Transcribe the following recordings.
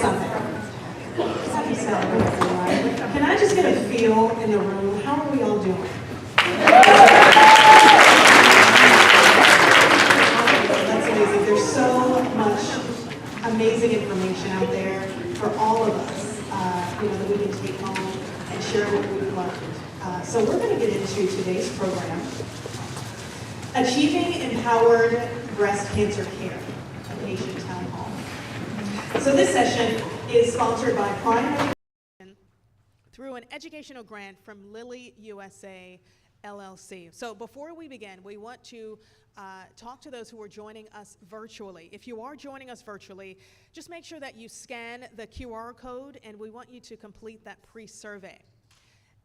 Summit. Happy Saturday, everyone. Can I just get a feel in the room? How are we all doing? That's amazing. There's so much amazing information out there for all of us, that we can take home and share what we've learned. So we're going to get into today's program, Achieving Empowered Breast Cancer Care, a patient town hall. So this session is sponsored by Prime through an educational grant from Lilly USA LLC. So before we begin, we want to talk to those who are joining us virtually. If you are joining us virtually, just make sure that you scan the QR code, and we want you to complete that pre-survey.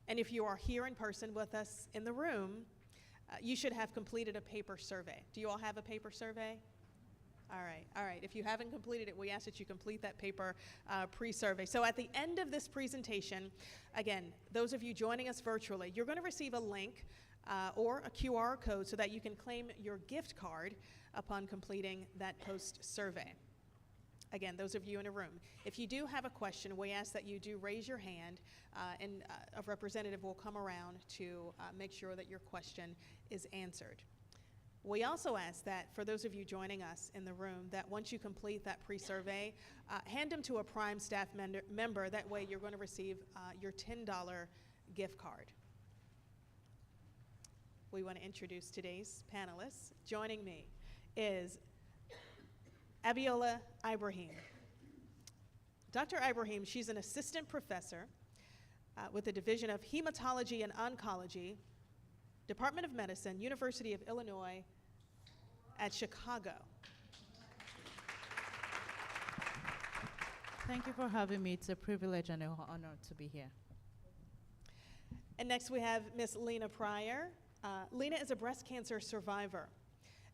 And if you are here in person with us in the room, you should have completed a paper survey. Do you all have a paper survey? All right. If you haven't completed it, we ask that you complete that paper pre-survey. So at the end of this presentation, again, those of you joining us virtually, you're going to receive a link or a QR code so that you can claim your gift card upon completing that post-survey. Again, those of you in a room, if you do have a question, we ask that you do raise your hand, and a representative will come around to make sure that your question is answered. We also ask that for those of you joining us in the room, that once you complete that pre-survey, hand them to a Prime staff member. That way you're going to receive your $10 gift card. We want to introduce today's panelists. Joining me is Abiola Ibrahim. Dr. Ibrahim, she's an assistant professor with the Division of Hematology and Oncology, Department of Medicine, University of Illinois at Chicago. Thank you for having me. It's a privilege and an honor to be here. And next we have Miss Lena Pryor. Lena is a breast cancer survivor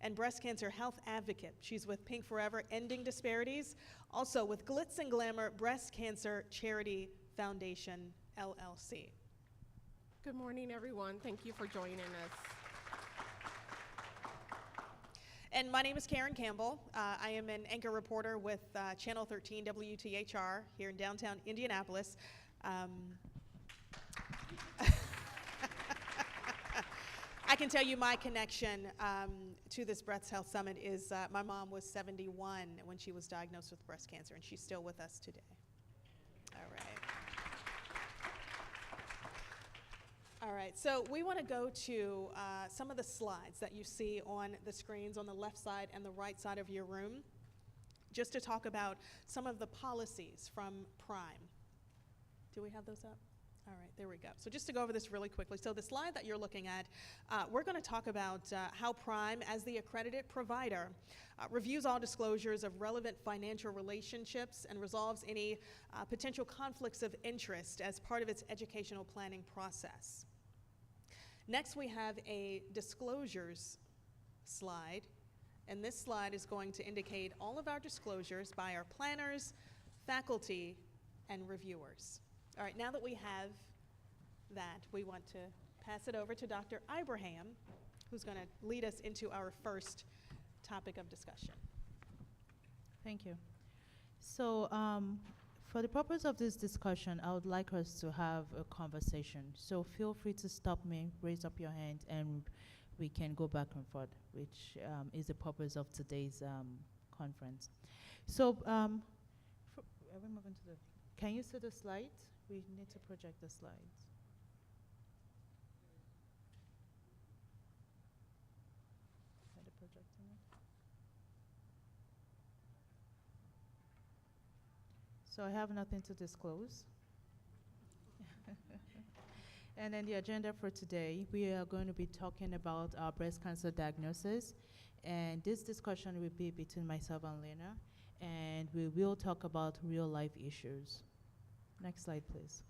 and breast cancer health advocate. She's with Pink Forever Ending Disparities, also with Glitz and Glamour Breast Cancer Charity Foundation, LLC. Good morning, everyone. Thank you for joining us. And my name is Karen Campbell. I am an anchor reporter with Channel 13 WTHR here in downtown Indianapolis. I can tell you my connection to this Breast Health Summit is my mom was 71 when she was diagnosed with breast cancer, and she's still with us today. All right, so we want to go to some of the slides that you see on the screens on the left side and the right side of your room, just to talk about some of the policies from Prime. Do we have those up? All right, there we go. So just to go over this really quickly. So the slide that you're looking at, we're going to talk about how Prime, as the accredited provider, reviews all disclosures of relevant financial relationships and resolves any potential conflicts of interest as part of its educational planning process. Next, we have a disclosures slide, and this slide is going to indicate all of our disclosures by our planners, faculty, and reviewers. All right, now that we have that, we want to pass it over to Dr. Ibrahim, who's going to lead us into our first topic of discussion. Thank you. So for the purpose of this discussion, I would like us to have a conversation. So feel free to stop me, raise up your hand, and we can go back and forth, which is the purpose of today's conference. So are we moving to the, can you see the slides? We need to project the slides. Are they projecting it? So I have nothing to disclose. And then the agenda for today, we are going to be talking about our breast cancer diagnosis. And this discussion will be between myself and Lena. And we will talk about real life issues. Next slide, please.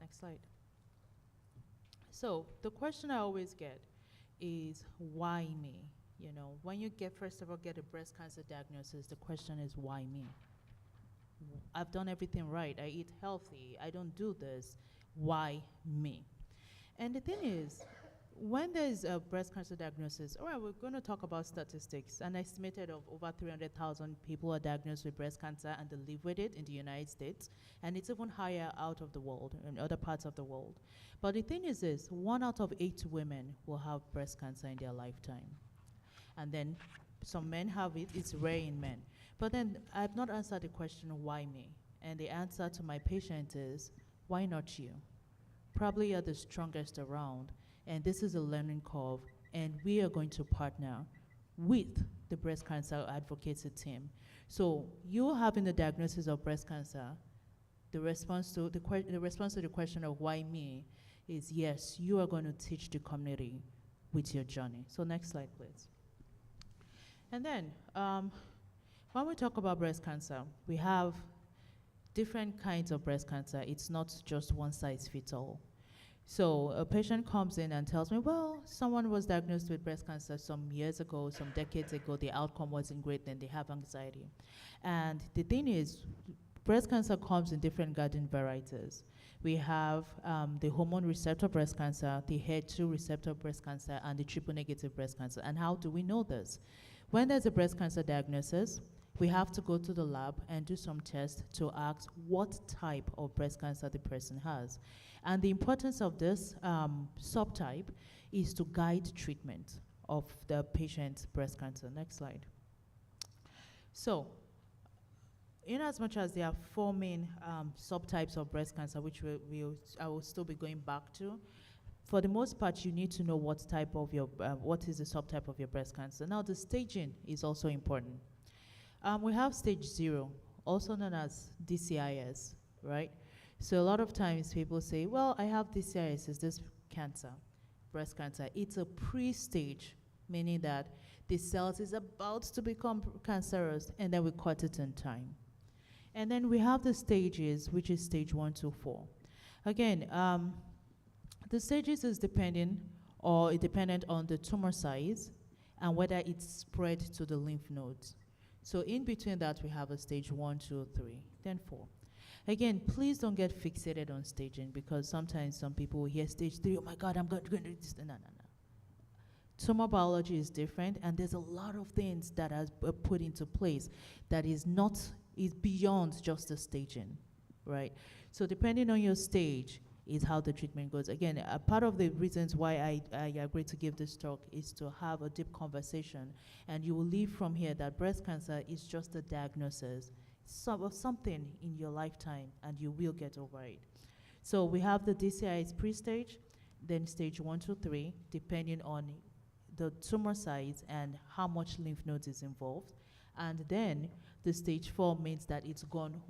Next slide. So the question I always get is, why me? You know, when you first of all get a breast cancer diagnosis, the question is, why me? I've done everything right. I eat healthy. I don't do this. Why me? And the thing is, when there is a breast cancer diagnosis, all right, we're going to talk about statistics. An estimated of over 300,000 people are diagnosed with breast cancer and they live with it in the United States, and it's even higher out of the world, in other parts of the world. But the thing is this, 1 out of 8 women will have breast cancer in their lifetime. And then some men have it, it's rare in men. But then I've not answered the question, why me? And the answer to my patient is, why not you? Probably you're the strongest around, and this is a learning curve, and we are going to partner with the breast cancer advocacy team. So you having the diagnosis of breast cancer, the response to the question of why me is yes, you are going to teach the community with your journey. So next slide, please. And then when we talk about breast cancer, we have different kinds of breast cancer. It's not just one size fits all. So a patient comes in and tells me, well, someone was diagnosed with breast cancer some years ago, some decades ago, the outcome wasn't great, then they have anxiety. And the thing is, breast cancer comes in different garden varieties. We have the hormone receptor breast cancer, the HER2 receptor breast cancer, and the triple negative breast cancer. And how do we know this? When there's a breast cancer diagnosis, we have to go to the lab and do some tests to ask what type of breast cancer the person has. And the importance of this subtype is to guide treatment of the patient's breast cancer. Next slide. So, in as much as there are 4 main subtypes of breast cancer, which I will still be going back to, for the most part, you need to know what type of your, what is the subtype of your breast cancer. Now, the staging is also important. We have stage 0, also known as DCIS, right? So a lot of times people say, well, I have DCIS, is this cancer, breast cancer? It's a pre-stage, meaning that the cells is about to become cancerous, and then we cut it in time. And then we have the stages, which is stage 1 to 4. Again, the stages is dependent on the tumor size and whether it's spread to the lymph nodes. So in between that, we have a stage 1, 2, 3, then 4. Again, please don't get fixated on staging, because sometimes some people will hear stage 3, oh my God, I'm going to do this. No. Tumor biology is different, and there's a lot of things that are put into place that is beyond just the staging, right? So depending on your stage is how the treatment goes. Again, part of the reasons why I agreed to give this talk is to have a deep conversation, and you will leave from here that breast cancer is just a diagnosis of something in your lifetime, and you will get over it. So we have the DCIS pre-stage, then stage 1 to 3, depending on the tumor size and how much lymph nodes is involved. And then the stage 4 means that it's gone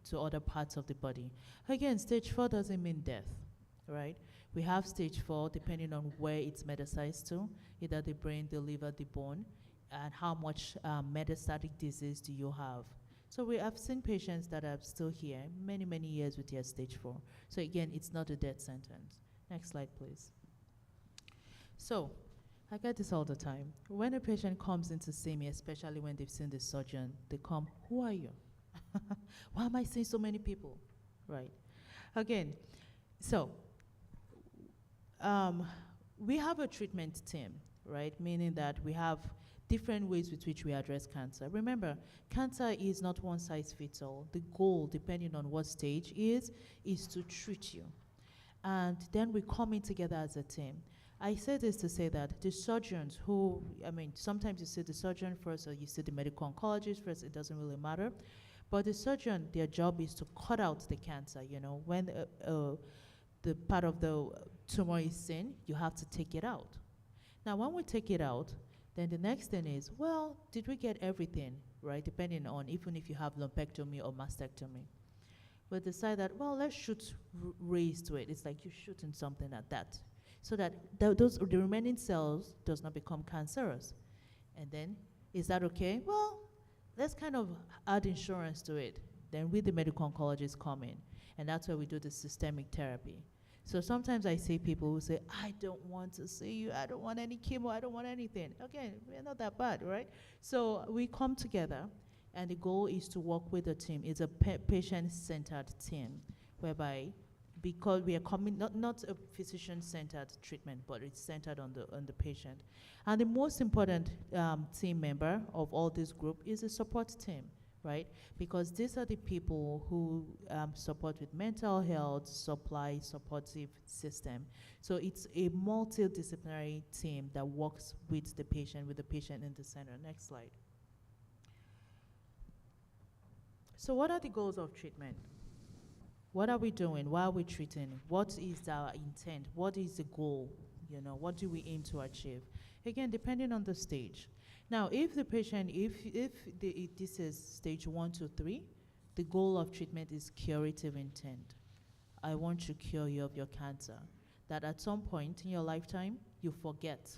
to other parts of the body. Again, stage 4 doesn't mean death, right? We have stage 4 depending on where it's metastasized to, either the brain, the liver, the bone, and how much metastatic disease do you have. So we have seen patients that are still here many, many years with their stage 4. So again, it's not a death sentence. Next slide, please. So I get this all the time. When a patient comes in to see me, especially when they've seen the surgeon, they come, who are you? Why am I seeing so many people? Right. Again, so we have a treatment team, right? Meaning that we have different ways with which we address cancer. Remember, cancer is not one size fits all. The goal, depending on what stage is to treat you. And then we come in together as a team. I say this to say that the surgeons who, sometimes you see the surgeon first or you see the medical oncologist first, it doesn't really matter. But the surgeon, their job is to cut out the cancer, When the part of the tumor is seen, you have to take it out. Now, when we take it out, then the next thing is, well, did we get everything, right? Depending on even if you have lumpectomy or mastectomy. We'll decide that, well, let's shoot rays to it. It's like you're shooting something at that, so that the remaining cells does not become cancerous. And then, is that okay? Well, let's kind of add insurance to it. Then we, the medical oncologists, come in, and that's where we do the systemic therapy. So sometimes I see people who say, I don't want to see you, I don't want any chemo, I don't want anything. Again, we're not that bad, right? So we come together, and the goal is to work with the team. It's a patient-centered team, whereby because we are coming not a physician-centered treatment, but it's centered on the patient. And the most important team member of all this group is a support team, right? Because these are the people who support with mental health, supply supportive system. So it's a multidisciplinary team that works with the patient in the center. Next slide. So what are the goals of treatment? What are we doing? Why are we treating? What is our intent? What is the goal? You know, what do we aim to achieve? Again, depending on the stage. Now, if the patient, if this is stage 1 to 3, the goal of treatment is curative intent. I want to cure you of your cancer. That at some point in your lifetime, you forget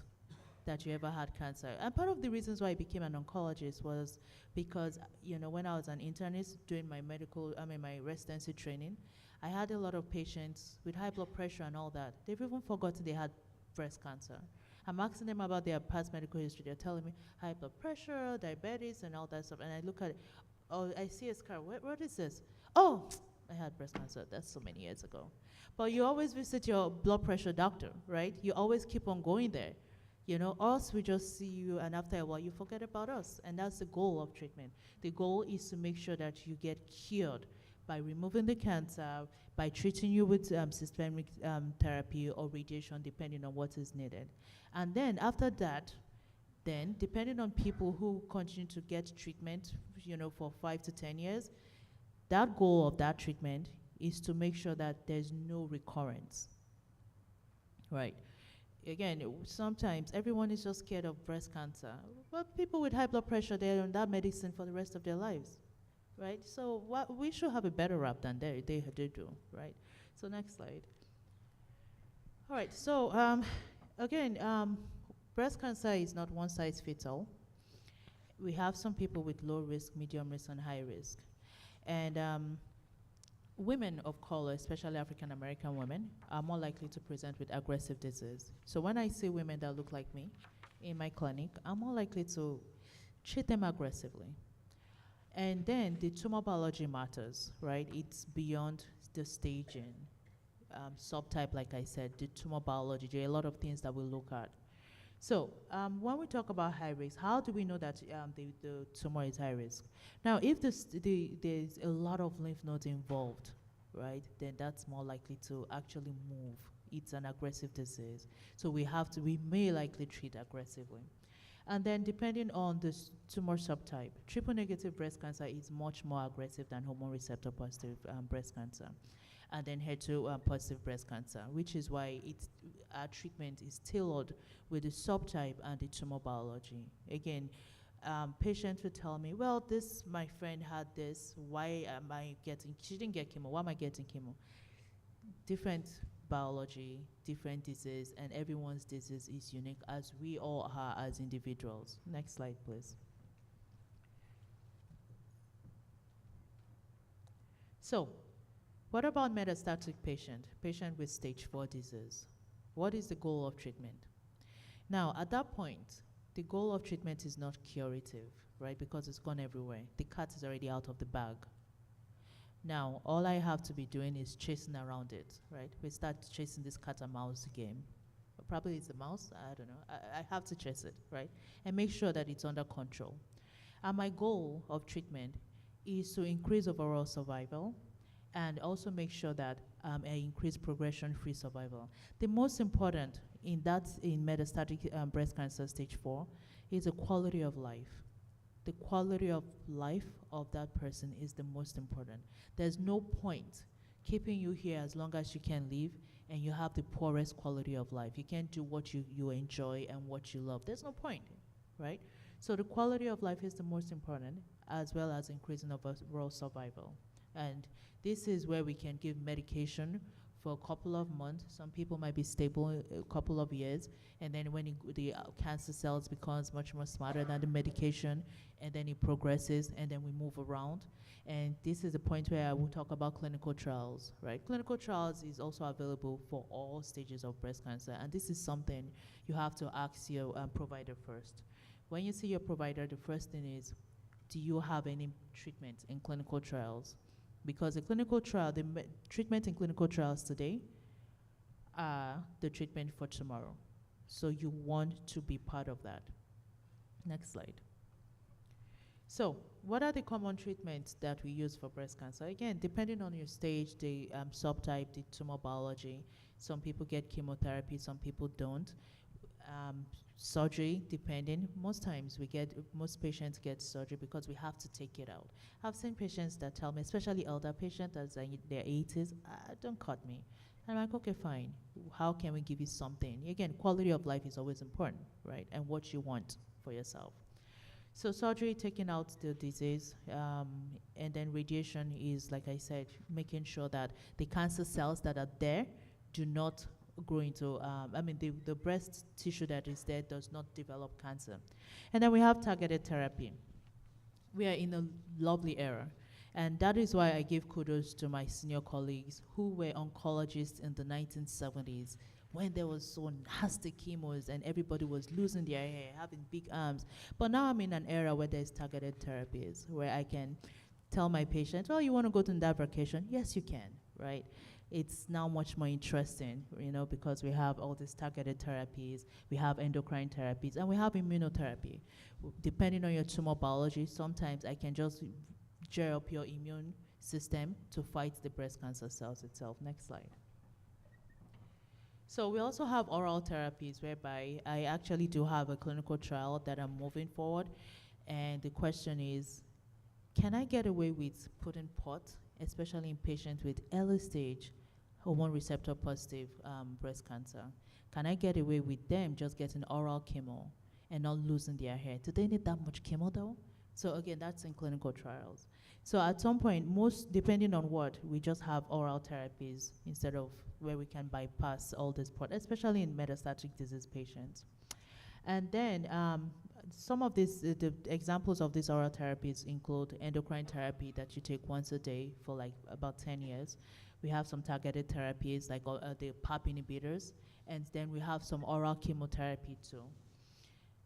that you ever had cancer. And part of the reasons why I became an oncologist was because, you know, when I was an internist doing my my residency training, I had a lot of patients with high blood pressure and all that. They've even forgotten they had breast cancer. I'm asking them about their past medical history. They're telling me high blood pressure, diabetes, and all that stuff. And I look at it, oh, I see a scar. What is this? Oh, I had breast cancer. That's so many years ago. But you always visit your blood pressure doctor, right? You always keep on going there. You know, us, we just see you, and after a while, you forget about us. And that's the goal of treatment. The goal is to make sure that you get cured by removing the cancer, by treating you with systemic therapy or radiation, depending on what is needed. And then after that, then depending on people who continue to get treatment, you know, for 5 to 10 years, that goal of that treatment is to make sure that there's no recurrence, right? Again, sometimes everyone is just scared of breast cancer. But people with high blood pressure, they're on that medicine for the rest of their lives, right? So we should have a better rap than they do, right? So next slide. All right, so again, breast cancer is not one size fits all. We have some people with low risk, medium risk, and high risk. And women of color, especially African American women, are more likely to present with aggressive disease. So when I see women that look like me in my clinic, I'm more likely to treat them aggressively. And then the tumor biology matters, right? It's beyond the staging. Subtype, like I said, the tumor biology, there are a lot of things that we look at. So when we talk about high risk, how do we know that the tumor is high risk? Now, if there's a lot of lymph nodes involved, right, then that's more likely to actually move. It's an aggressive disease. So we may likely treat aggressively. And then depending on the tumor subtype, triple negative breast cancer is much more aggressive than hormone receptor positive breast cancer. And then HER2 positive breast cancer, which is why our treatment is tailored with the subtype and the tumor biology. Again, patients will tell me, well, my friend had this, why am I getting, she didn't get chemo, why am I getting chemo? Different biology, different disease, and everyone's disease is unique, as we all are as individuals. Next slide, please. So, what about metastatic patient with stage 4 disease? What is the goal of treatment? Now, at that point, the goal of treatment is not curative, right? Because it's gone everywhere. The cat is already out of the bag. Now, all I have to be doing is chasing around it, right? We start chasing this cat and mouse game. Probably it's a mouse, I don't know. I have to chase it, right? And make sure that it's under control. And my goal of treatment is to increase overall survival, and also make sure that I increase progression-free survival. The most important in metastatic breast cancer stage 4 is the quality of life. The quality of life of that person is the most important. There's no point keeping you here as long as you can live and you have the poorest quality of life. You can't do what you enjoy and what you love. There's no point, right? So the quality of life is the most important, as well as increasing overall survival. And this is where we can give medication for a couple of months. Some people might be stable a couple of years, and then when the cancer cells becomes much more smarter than the medication, and then it progresses, and then we move around. And this is the point where I will talk about clinical trials, right? Clinical trials is also available for all stages of breast cancer, and this is something you have to ask your provider first. When you see your provider, the first thing is, do you have any treatment in clinical trials? because the clinical trial, treatment in clinical trials today are the treatment for tomorrow. So you want to be part of that. Next slide. So, what are the common treatments that we use for breast cancer? Again, depending on your stage, the subtype, the tumor biology, some people get chemotherapy, some people don't. Surgery, depending. Most times most patients get surgery because we have to take it out. I've seen patients that tell me, especially elder patients that's in their 80s, don't cut me. I'm like, okay, fine. How can we give you something? Again, quality of life is always important, right? And what you want for yourself. So surgery, taking out the disease, and then radiation is, like I said, making sure that the cancer cells that are there do not grow into, the breast tissue that is there does not develop cancer. And then we have targeted therapy. We are in a lovely era. And that is why I give kudos to my senior colleagues who were oncologists in the 1970s when there was so nasty chemos and everybody was losing their hair, having big arms. But now I'm in an era where there's targeted therapies, where I can tell my patient, oh, you want to go to that vacation? Yes, you can, right? It's now much more interesting, because we have all these targeted therapies, we have endocrine therapies, and we have immunotherapy. Depending on your tumor biology, sometimes I can just gear up your immune system to fight the breast cancer cells itself. Next slide. So we also have oral therapies, whereby I actually do have a clinical trial that I'm moving forward. And the question is, can I get away with putting pot, especially in patients with early stage hormone receptor positive breast cancer? Can I get away with them just getting oral chemo and not losing their hair? Do they need that much chemo though? So again, that's in clinical trials. So at some point, depending on what, we just have oral therapies instead of where we can bypass all this part, especially in metastatic disease patients. And then some of these, the examples of these oral therapies include endocrine therapy that you take once a day for like about 10 years. We have some targeted therapies like the PARP inhibitors, and then we have some oral chemotherapy too.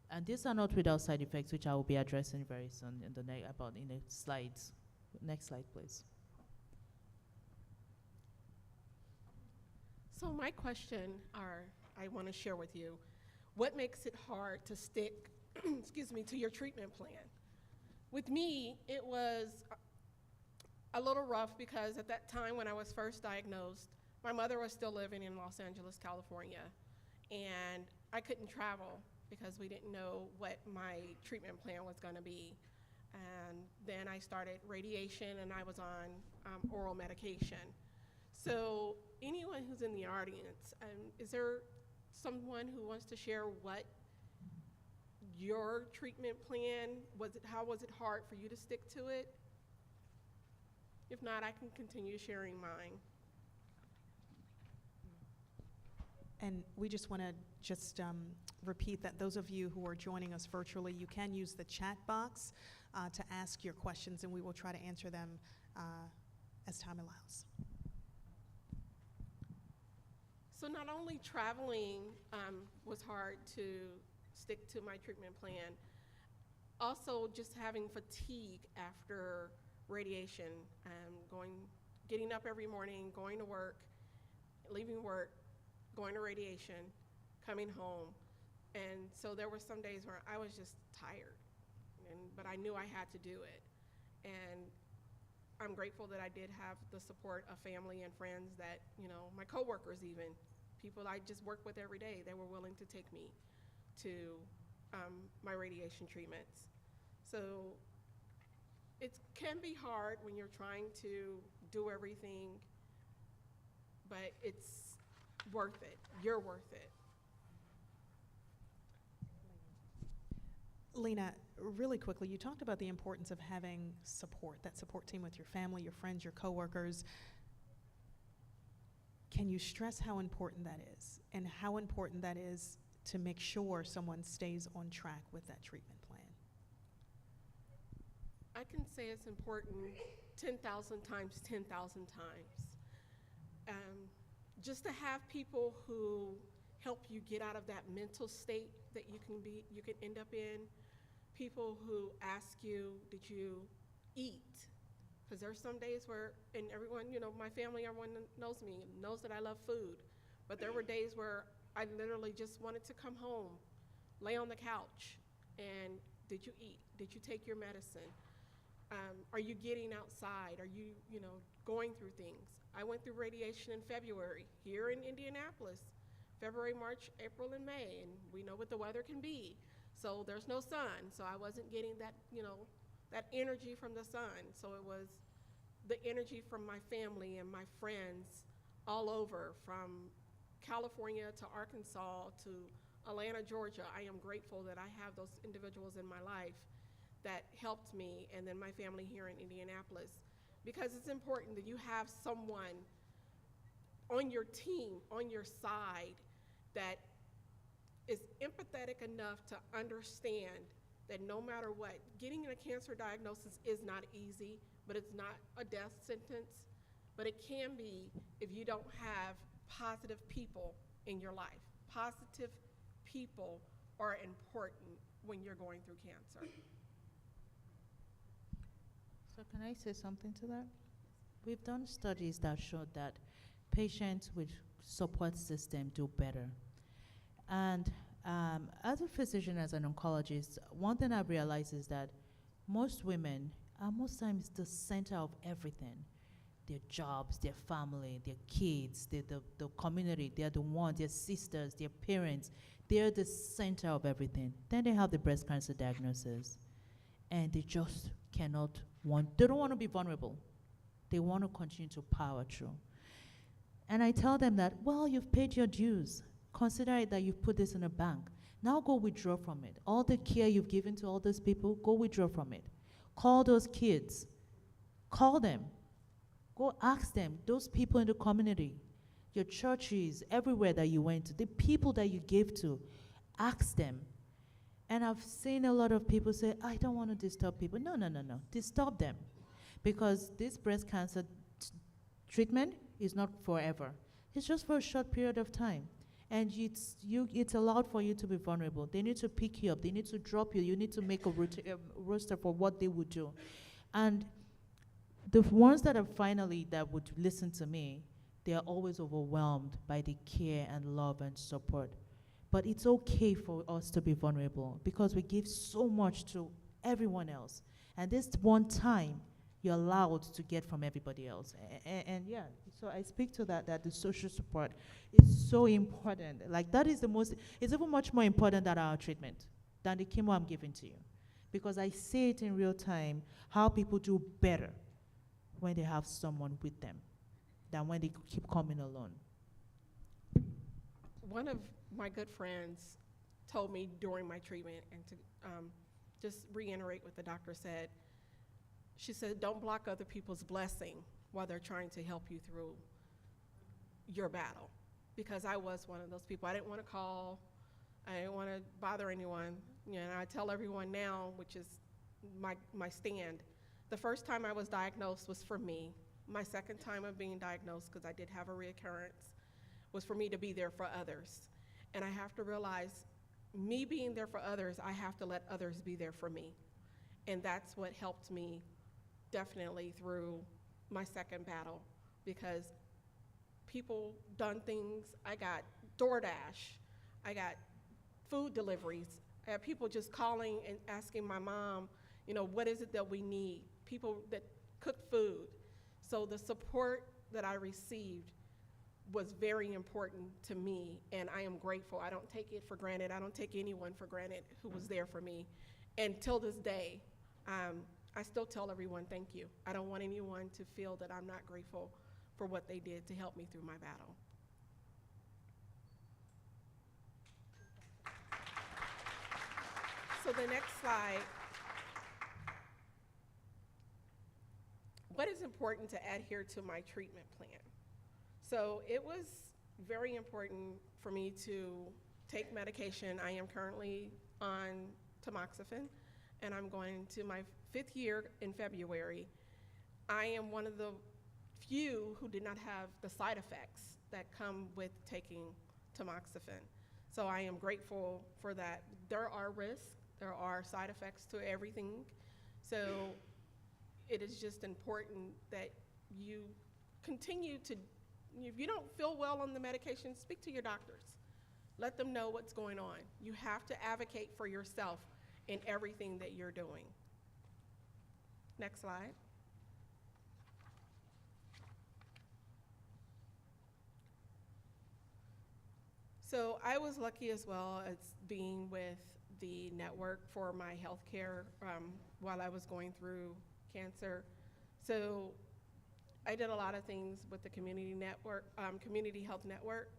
And these are not without side effects, which I will be addressing very soon in the slides. Next slide, please. So my question, I want to share with you, what makes it hard to stick, to your treatment plan? With me, it was a little rough because at that time when I was first diagnosed, my mother was still living in Los Angeles, California, and I couldn't travel because we didn't know what my treatment plan was going to be. And then I started radiation and I was on oral medication. So anyone who's in the audience, is there someone who wants to share what your treatment plan was? How was it hard for you to stick to it? If not, I can continue sharing mine. And we just want to repeat that those of you who are joining us virtually, you can use the chat box to ask your questions, and we will try to answer them as time allows. So not only traveling was hard to stick to my treatment plan, also just having fatigue after radiation, getting up every morning, going to work, leaving work, going to radiation, coming home. And so there were some days where I was just tired, but I knew I had to do it. And I'm grateful that I did have the support of family and friends that, my coworkers even, people I just work with every day, they were willing to take me to my radiation treatments. So it can be hard when you're trying to do everything, but it's worth it. You're worth it. Lena, really quickly, you talked about the importance of having support, that support team with your family, your friends, your coworkers. Can you stress how important that is, and how important that is to make sure someone stays on track with that treatment plan? I can say it's important 10,000 times, 10,000 times. Just to have people who help you get out of that mental state that you can end up in. People who ask you, did you eat? Because there's some days where, and everyone, my family, everyone knows me, knows that I love food. But there were days where I literally just wanted to come home, lay on the couch, and did you eat? Did you take your medicine? Are you getting outside? Are you, going through things? I went through radiation in February here in Indianapolis, February, March, April, and May, and we know what the weather can be. So there's no sun, so I wasn't getting that, that energy from the sun. So it was the energy from my family and my friends all over, from California to Arkansas to Atlanta, Georgia. I am grateful that I have those individuals in my life that helped me, and then my family here in Indianapolis, because it's important that you have someone on your team, on your side, that is empathetic enough to understand that no matter what, getting a cancer diagnosis is not easy, but it's not a death sentence, but it can be if you don't have positive people in your life. Positive people are important when you're going through cancer. So can I say something to that? We've done studies that showed that patients with support system do better. And as a physician, as an oncologist, one thing I've realized is that most women are most times the center of everything. Their jobs, their family, their kids, the community, they're the ones, their sisters, their parents, they're the center of everything. Then they have the breast cancer diagnosis, and they just they don't want to be vulnerable. They want to continue to power through. And I tell them that, well, you've paid your dues. Consider it that you've put this in a bank. Now go withdraw from it. All the care you've given to all those people, go withdraw from it. Call those kids. Call them. Go ask them, those people in the community, your churches, everywhere that you went to, the people that you gave to, ask them. And I've seen a lot of people say, I don't want to disturb people. No. Disturb them. Because this breast cancer treatment is not forever. It's just for a short period of time. And it's allowed for you to be vulnerable. They need to pick you up. They need to drop you. You need to make a roster for what they would do. And the ones that would listen to me, they are always overwhelmed by the care and love and support. But it's okay for us to be vulnerable because we give so much to everyone else. And this one time, you're allowed to get from everybody else. And yeah, so I speak to that the social support is so important. Like that is it's even much more important than our treatment, than the chemo I'm giving to you. Because I see it in real time, how people do better when they have someone with them than when they keep coming alone. One of my good friends told me during my treatment, and to just reiterate what the doctor said, she said, don't block other people's blessing while they're trying to help you through your battle. Because I was one of those people. I didn't want to call. I didn't want to bother anyone. And I tell everyone now, which is my stand, the first time I was diagnosed was for me. My second time of being diagnosed, because I did have a reoccurrence, was for me to be there for others. And I have to realize, me being there for others, I have to let others be there for me. And that's what helped me definitely through my second battle, because people done things. I got DoorDash, I got food deliveries. I had people just calling and asking my mom, what is it that we need? People that cook food. So the support that I received was very important to me, and I am grateful. I don't take it for granted. I don't take anyone for granted who was there for me. And till this day, I still tell everyone thank you. I don't want anyone to feel that I'm not grateful for what they did to help me through my battle. So the next slide. What is important to adhere to my treatment plan? So it was very important for me to take medication. I am currently on tamoxifen, and I'm going to my 5th year in February. I am one of the few who did not have the side effects that come with taking tamoxifen. So I am grateful for that. There are risks, there are side effects to everything. So it is just important that you continue to, if you don't feel well on the medication, speak to your doctors. Let them know what's going on. You have to advocate for yourself in everything that you're doing. Next slide. So I was lucky as well as being with the network for my healthcare while I was going through cancer. So I did a lot of things with the community network, community health network.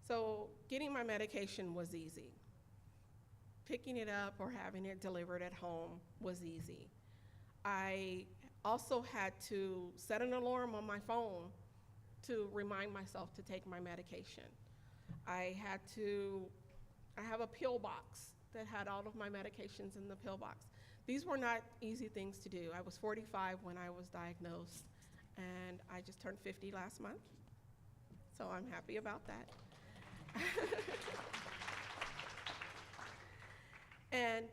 So getting my medication was easy. Picking it up or having it delivered at home was easy. I also had to set an alarm on my phone to remind myself to take my medication. I have a pill box that had all of my medications in the pill box. These were not easy things to do. I was 45 when I was diagnosed, and I just turned 50 last month, so I'm happy about that. And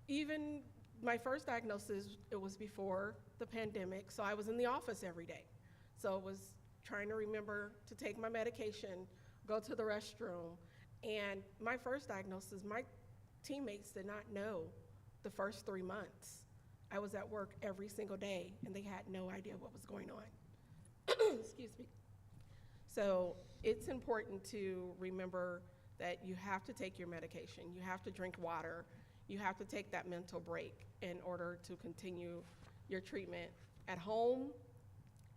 even my first diagnosis, it was before the pandemic, so I was in the office every day. So it was trying to remember to take my medication, go to the restroom, and my first diagnosis, my teammates did not know the first 3 months. I was at work every single day, and they had no idea what was going on. Excuse me. So it's important to remember that you have to take your medication, you have to drink water, you have to take that mental break in order to continue your treatment at home,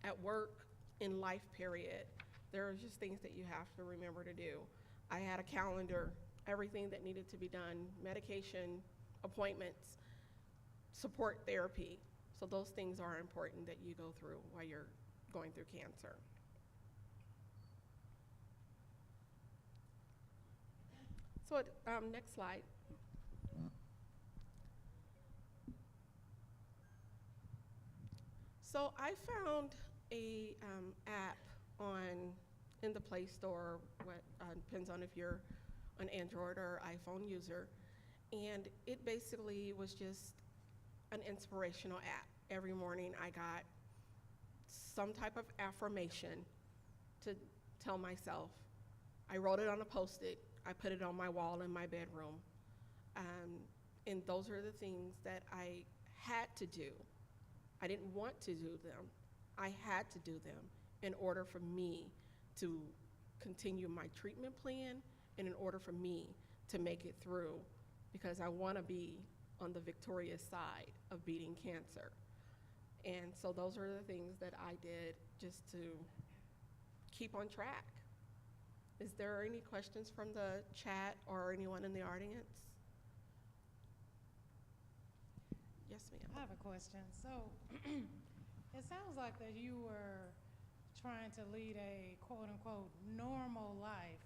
at work, in life, period. There are just things that you have to remember to do. I had a calendar, everything that needed to be done, medication, appointments, support therapy. So those things are important that you go through while you're going through cancer. So next slide. So I found a app in the Play Store, depends on if you're an Android or iPhone user, and it basically was just an inspirational app. Every morning I got some type of affirmation to tell myself. I wrote it on a Post-it, I put it on my wall in my bedroom, and those are the things that I had to do. I didn't want to do them. I had to do them in order for me to continue my treatment plan and in order for me to make it through, because I want to be on the victorious side of beating cancer. And so those are the things that I did just to keep on track. Is there any questions from the chat or anyone in the audience? Yes, ma'am. I have a question. So it sounds like that you were trying to lead a quote unquote normal life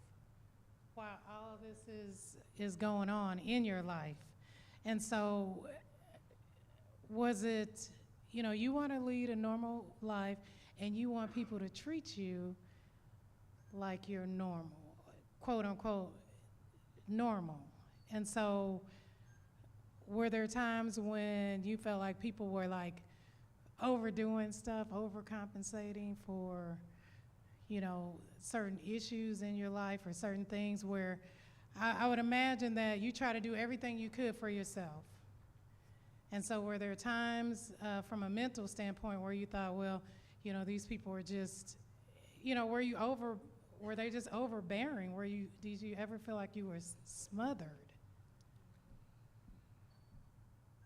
while all of this is going on in your life. And so was it, you want to lead a normal life and you want people to treat you like you're normal, quote unquote normal. And so were there times when you felt like people were like overdoing stuff, overcompensating for, certain issues in your life or certain things where I would imagine that you try to do everything you could for yourself? And so were there times from a mental standpoint where you thought, well, these people are just, were they just overbearing? Did you ever feel like you were smothered?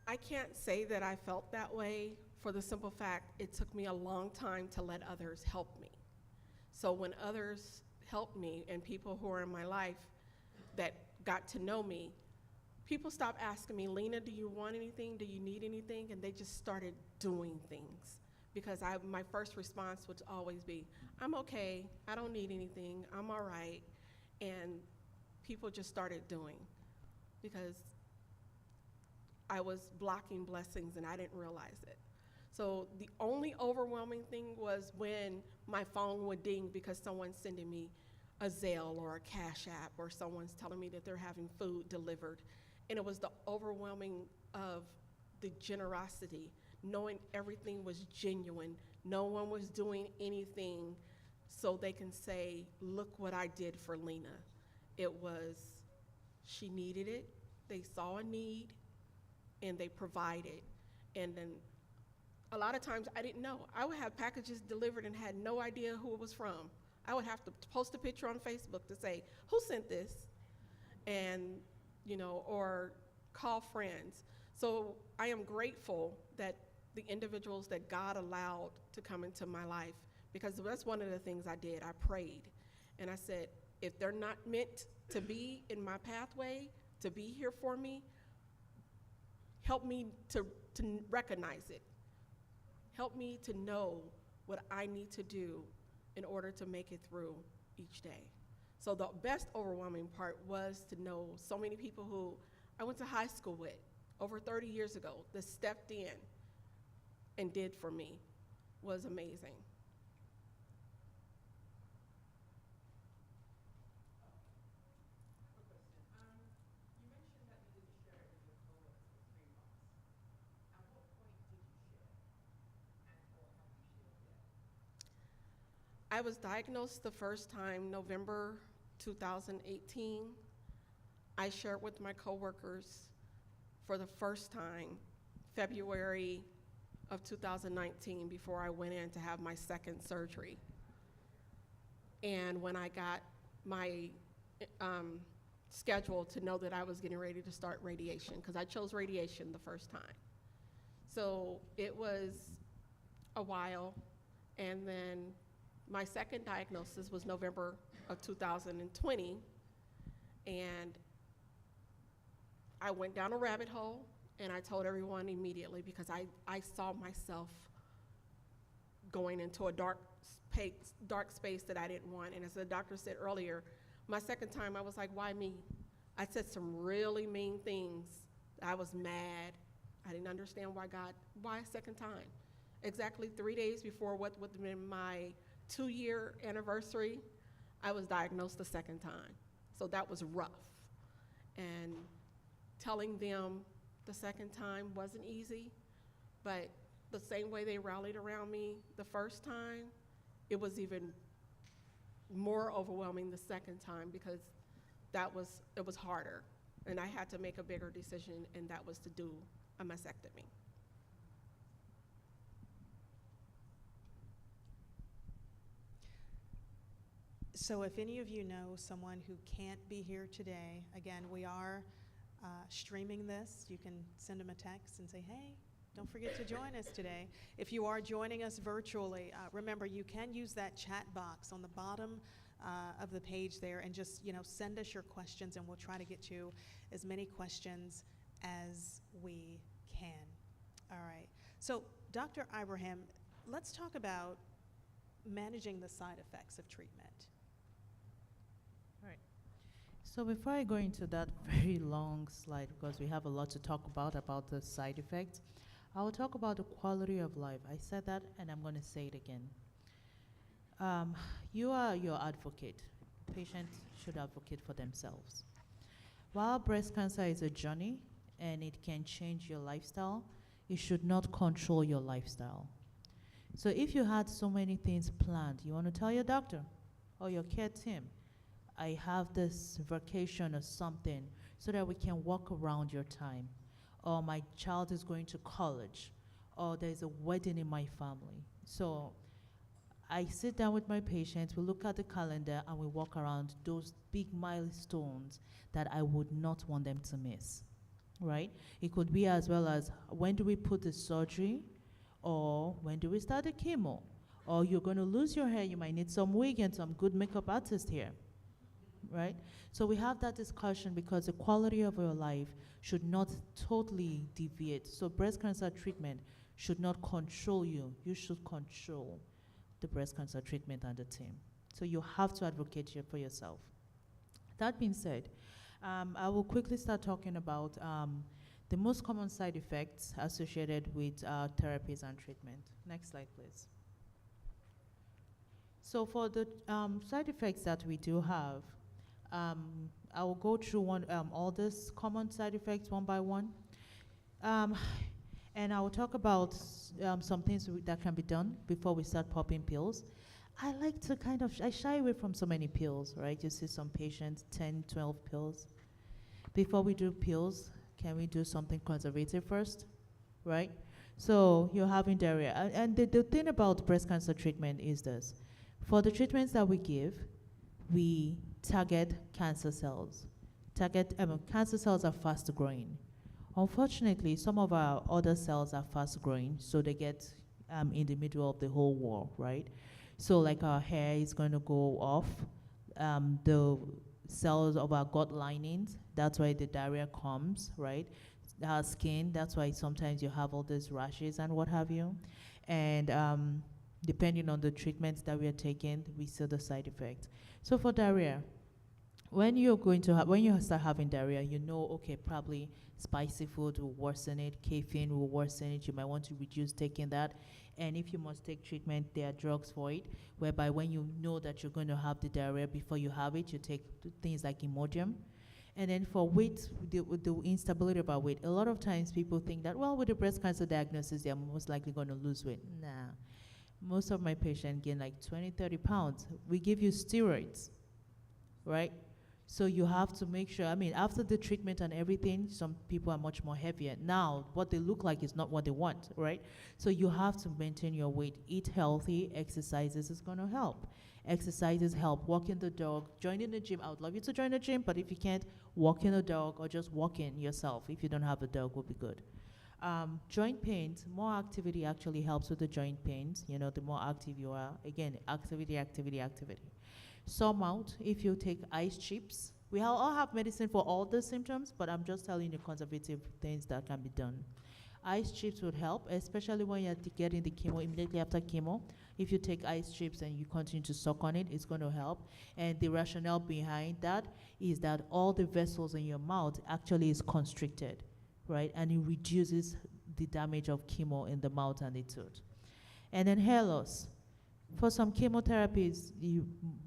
I can't say that I felt that way for the simple fact it took me a long time to let others help me. So when others helped me and people who are in my life that got to know me, people stopped asking me, Lena, do you want anything? Do you need anything? And they just started doing things. Because my first response would always be, I'm okay, I don't need anything, I'm all right. And people just started doing, because I was blocking blessings and I didn't realize it. So the only overwhelming thing was when my phone would ding because someone's sending me a Zelle or a Cash App, or someone's telling me that they're having food delivered. And it was the overwhelming of the generosity, knowing everything was genuine. No one was doing anything so they can say, look what I did for Lena. It was, she needed it, they saw a need, and they provided. And then a lot of times I didn't know. I would have packages delivered and had no idea who it was from. I would have to post a picture on Facebook to say, who sent this? And, or call friends. So I am grateful that the individuals that God allowed to come into my life, because that's one of the things I did. I prayed, and I said, if they're not meant to be in my pathway, to be here for me, help me to recognize it. Help me to know what I need to do in order to make it through each day. So the best overwhelming part was to know so many people who I went to high school with over 30 years ago that stepped in and did for me was amazing. I was diagnosed the first time November 2018. I shared with my coworkers for the first time February of 2019 before I went in to have my second surgery. And when I got my schedule to know that I was getting ready to start radiation, because I chose radiation the first time. So it was a while, and then my second diagnosis was November of 2020, and I went down a rabbit hole, and I told everyone immediately because I saw myself going into a dark space that I didn't want. And as the doctor said earlier, my second time I was like, why me? I said some really mean things. I was mad. I didn't understand why a second time? Exactly 3 days before what would have been my 2-year anniversary, I was diagnosed a second time. So that was rough. And telling them the second time wasn't easy, but the same way they rallied around me the first time, it was even more overwhelming the second time because it was harder. And I had to make a bigger decision, and that was to do a mastectomy. So if any of you know someone who can't be here today, again, we are streaming this. You can send them a text and say, hey, don't forget to join us today. If you are joining us virtually, remember you can use that chat box on the bottom of the page there and just send us your questions, and we'll try to get you as many questions as we can. All right. So Dr. Ibrahim, let's talk about managing the side effects of treatment. Right. So before I go into that very long slide, because we have a lot to talk about the side effects, I will talk about the quality of life. I said that, and I'm going to say it again. You are your advocate. Patients should advocate for themselves. While breast cancer is a journey and it can change your lifestyle, it should not control your lifestyle. So if you had so many things planned, you want to tell your doctor or your care team, I have this vacation or something so that we can walk around your time. Or my child is going to college, or there's a wedding in my family. So I sit down with my patients, we look at the calendar, and we walk around those big milestones that I would not want them to miss, right? It could be as well as, when do we put the surgery, or when do we start the chemo? Or you're going to lose your hair, you might need some wig and some good makeup artist here, right? So we have that discussion because the quality of your life should not totally deviate. So breast cancer treatment should not control you. You should control the breast cancer treatment and the team. So you have to advocate for yourself. That being said, I will quickly start talking about the most common side effects associated with therapies and treatment. Next slide, please. So for the side effects that we do have, I will go through all these common side effects one by one. And I will talk about some things that can be done before we start popping pills. I like to I shy away from so many pills, right? You see some patients, 10, 12 pills. Before we do pills, can we do something conservative first, right? So you're having diarrhea. And the thing about breast cancer treatment is this. For the treatments that we give, we target cancer cells. Cancer cells are fast growing. Unfortunately, some of our other cells are fast growing, so they get in the middle of the whole wall, right? So like our hair is going to go off, the cells of our gut linings, that's why the diarrhea comes, right? Our skin, that's why sometimes you have all these rashes and what have you. And depending on the treatments that we are taking, we see the side effects. So for diarrhea, when you start having diarrhea, you know, okay, probably spicy food will worsen it, caffeine will worsen it. You might want to reduce taking that. And if you must take treatment, there are drugs for it, whereby when you know that you're going to have the diarrhea before you have it, you take things like Imodium. And then for weight, with the instability of our weight, a lot of times people think that, well, with the breast cancer diagnosis, they're most likely going to lose weight. Nah. Most of my patients gain like 20, 30 pounds. We give you steroids, right? So you have to make sure, after the treatment and everything, some people are much more heavier. Now, what they look like is not what they want, right? So you have to maintain your weight, eat healthy, exercises is gonna help. Exercises help, walking the dog, joining the gym. I would love you to join the gym, but if you can't, walking a dog or just walking yourself, if you don't have a dog, would be good. Joint pains, more activity actually helps with the joint pains. You know, the more active you are, again, activity, activity, activity. Sore mouth, if you take ice chips. We all have medicine for all the symptoms, but I'm just telling you conservative things that can be done. Ice chips would help, especially when you're getting the chemo immediately after chemo. If you take ice chips and you continue to suck on it, it's going to help. And the rationale behind that is that all the vessels in your mouth actually is constricted, right? And it reduces the damage of chemo in the mouth and the tooth. And then hair loss. For some chemotherapies,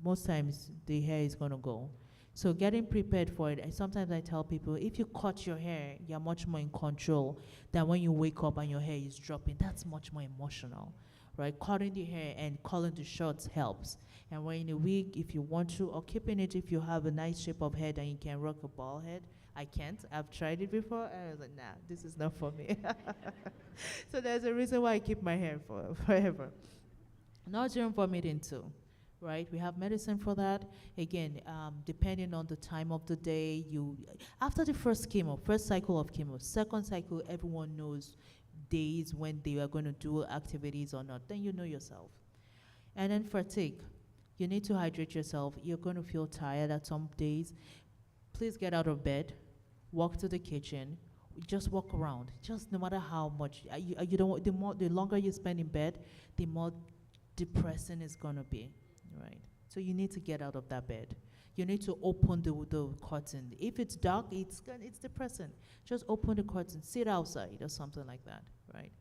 most times the hair is going to go. So getting prepared for it, sometimes I tell people, if you cut your hair, you're much more in control than when you wake up and your hair is dropping. That's much more emotional, right? Cutting the hair and culling the shorts helps. And wearing a wig if you want to, or keeping it if you have a nice shape of head and you can rock a bald head. I can't. I've tried it before, and I was like, nah, this is not for me. So there's a reason why I keep my hair forever. Nausea vomiting too, right? We have medicine for that. Again, depending on the time of the day, after the first cycle of chemo, second cycle, everyone knows days when they are going to do activities or not. Then you know yourself. And then fatigue. You need to hydrate yourself. You're going to feel tired at some days. Please get out of bed, walk to the kitchen, just walk around. Just no matter how much you don't. The longer you spend in bed, the more depressing it's gonna be, right? So you need to get out of that bed. You need to open the curtain. If it's dark, it's depressing. Just open the curtain, sit outside or something like that, right?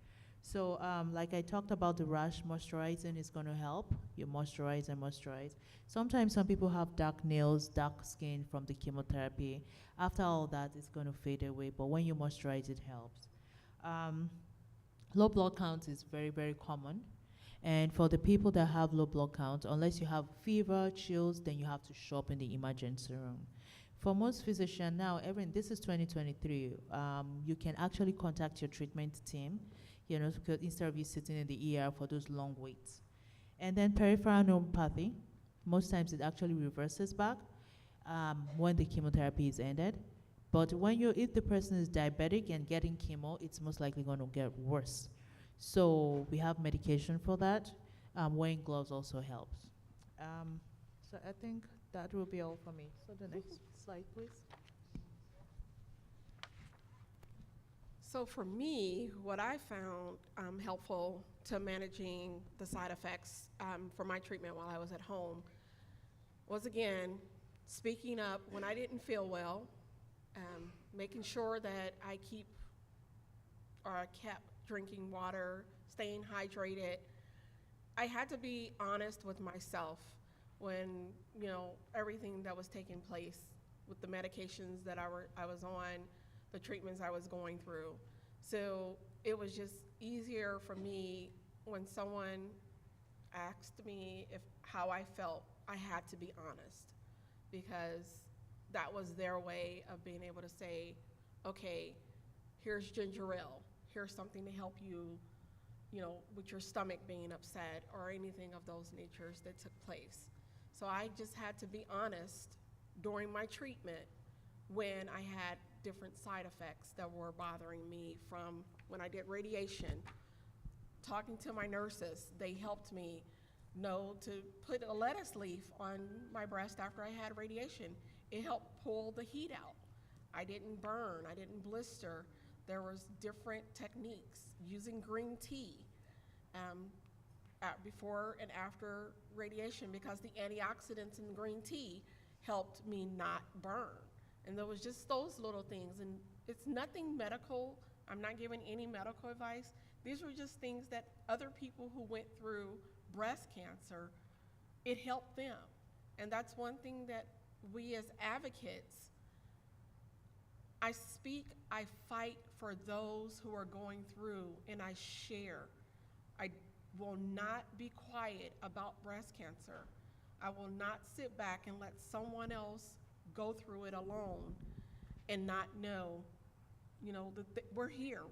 So like I talked about the rash, moisturizing is gonna help. You moisturize and moisturize. Sometimes some people have dark nails, dark skin from the chemotherapy. After all that, it's gonna fade away, but when you moisturize, it helps. Low blood count is very, very common. And for the people that have low blood count, unless you have fever, chills, then you have to show up in the emergency room. For most physicians now, this is 2023, you can actually contact your treatment team, because instead of you sitting in the ER for those long waits. And then peripheral neuropathy, most times it actually reverses back when the chemotherapy is ended. But if the person is diabetic and getting chemo, it's most likely going to get worse. So we have medication for that. Wearing gloves also helps. So I think that will be all for me. So the next slide, please. So for me, what I found helpful to managing the side effects for my treatment while I was at home was, again, speaking up when I didn't feel well, making sure that I kept drinking water, staying hydrated. I had to be honest with myself when, everything that was taking place with the medications that I was on, the treatments I was going through. So it was just easier for me when someone asked me if how I felt, I had to be honest, because that was their way of being able to say, okay, here's ginger ale, here's something to help you, with your stomach being upset or anything of those natures that took place. So I just had to be honest during my treatment when I had different side effects that were bothering me from when I did radiation. Talking to my nurses, they helped me know to put a lettuce leaf on my breast after I had radiation. It helped pull the heat out. I didn't burn, I didn't blister. There was different techniques using green tea before and after radiation, because the antioxidants in green tea helped me not burn. And there was just those little things, and it's nothing medical. I'm not giving any medical advice. These were just things that other people who went through breast cancer, it helped them. And that's one thing that we as advocates, I speak, I fight for those who are going through, and I share. I will not be quiet about breast cancer. I will not sit back and let someone else go through it alone and not know, that we're here.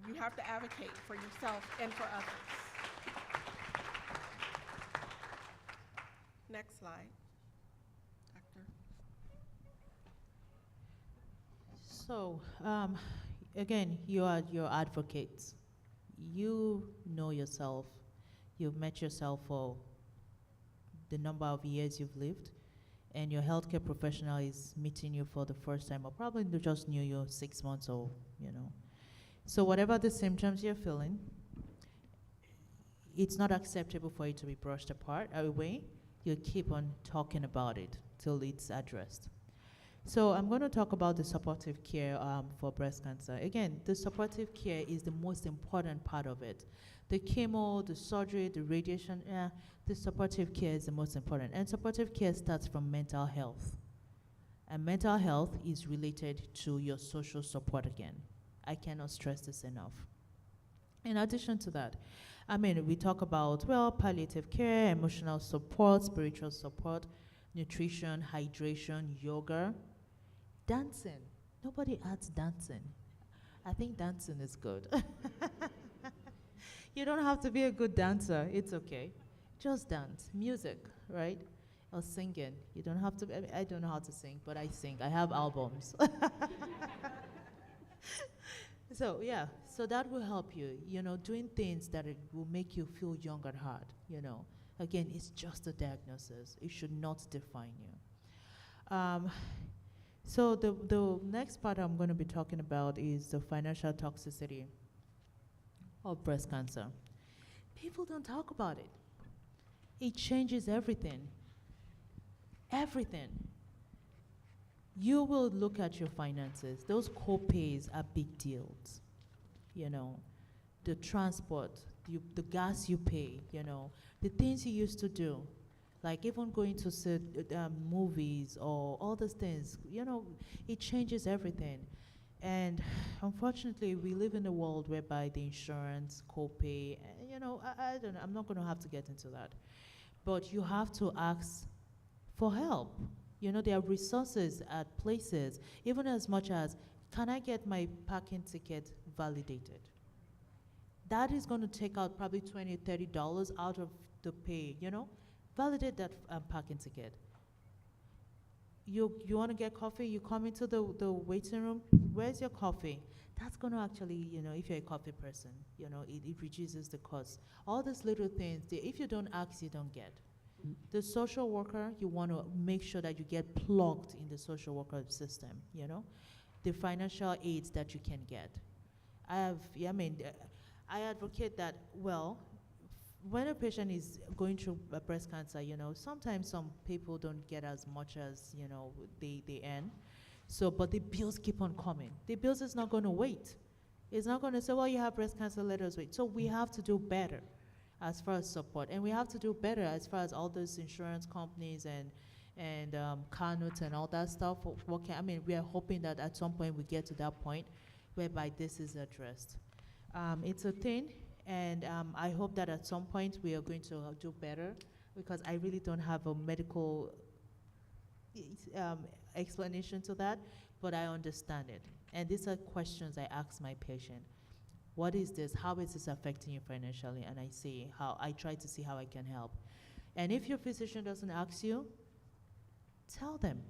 You have to advocate for yourself and for others. Next slide, Doctor. So, again, you are your advocates. You know yourself. You've met yourself for the number of years you've lived, and your healthcare professional is meeting you for the first time, or probably they just knew you 6 months or, So whatever the symptoms you're feeling, it's not acceptable for it to be brushed away. You keep on talking about it till it's addressed. So I'm going to talk about the supportive care for breast cancer. Again, the supportive care is the most important part of it. The chemo, the surgery, the radiation, the supportive care is the most important. And supportive care starts from mental health. And mental health is related to your social support again. I cannot stress this enough. In addition to that, we talk about, palliative care, emotional support, spiritual support, nutrition, hydration, yoga, dancing. Nobody adds dancing. I think dancing is good. You don't have to be a good dancer. It's okay. Just dance. Music, right? Or singing. You don't have to. I don't know how to sing, but I sing. I have albums. So that will help you, doing things that will make you feel young at heart, Again, it's just a diagnosis. It should not define you. So the next part I'm going to be talking about is the financial toxicity of breast cancer. People don't talk about it. It changes everything. Everything. You will look at your finances. Those co-pays are big deals. The transport, the gas you pay, the things you used to do, like even going to see movies or all those things, it changes everything. And unfortunately, we live in a world whereby the insurance, co-pay, I don't know, I'm not going to have to get into that. But you have to ask for help. There are resources at places, even as much as, can I get my parking ticket validated? That is going to take out probably $20, $30 out of the pay, Validate that parking ticket. You want to get coffee, you come into the waiting room, where's your coffee? That's going to actually, if you're a coffee person, it reduces the cost. All these little things, if you don't ask, you don't get. The social worker, you want to make sure that you get plugged in the social worker system, the financial aids that you can get. I advocate that, when a patient is going through breast cancer, sometimes some people don't get as much as, they earn. So, but the bills keep on coming. The bills is not going to wait. It's not going to say, you have breast cancer, let us wait. So we have to do better as far as support. And we have to do better as far as all those insurance companies and car notes and all that stuff. We are hoping that at some point we get to that point whereby this is addressed. It's a thing, and I hope that at some point we are going to do better, because I really don't have a medical um, explanation to that, but I understand it. And these are questions I ask my patient. What is this? How is this affecting you financially? And I try to see how I can help. And if your physician doesn't ask you, tell them.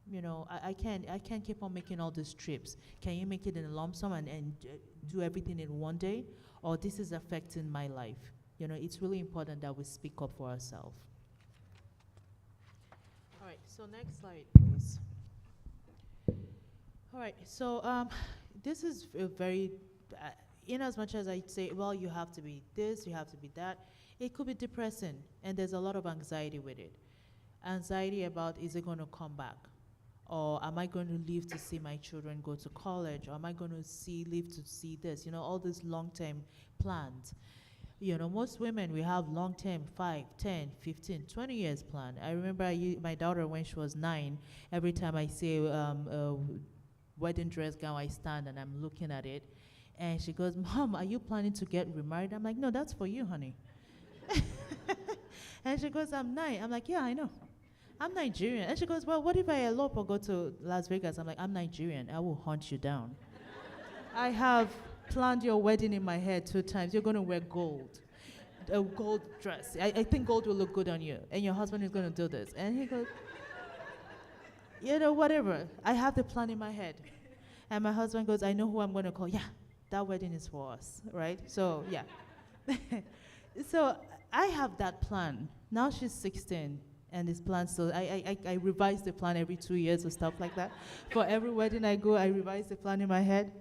I can't keep on making all these trips. Can you make it in a lump sum and do everything in one day? Or this is affecting my life. It's really important that we speak up for ourselves. All right, so next slide, please. All right, so this is a very, in as much as I say, well, you have to be this, you have to be that, it could be depressing, and there's a lot of anxiety with it. Anxiety about, is it going to come back? Or am I going to live to see my children go to college? Or am I going to live to see this? All these long-term plans. Most women, we have long-term 5, 10, 15, 20 years plan. I remember my daughter, when she was 9, every time I say wedding dress gown, I stand and I'm looking at it. And she goes, Mom, are you planning to get remarried? I'm like, no, that's for you, honey. And she goes, I'm 9. I'm like, yeah, I know. I'm Nigerian. And she goes, well, what if I elope or go to Las Vegas? I'm like, I'm Nigerian. I will hunt you down. I have planned your wedding in my head 2 times. You're going to wear gold, a gold dress. I think gold will look good on you. And your husband is going to do this. And he goes, whatever. I have the plan in my head. And my husband goes, I know who I'm going to call. Yeah, that wedding is for us, right? So, yeah. So I have that plan. Now she's 16. And this plan, so I revise the plan every 2 years or stuff like that. For every wedding I go, I revise the plan in my head.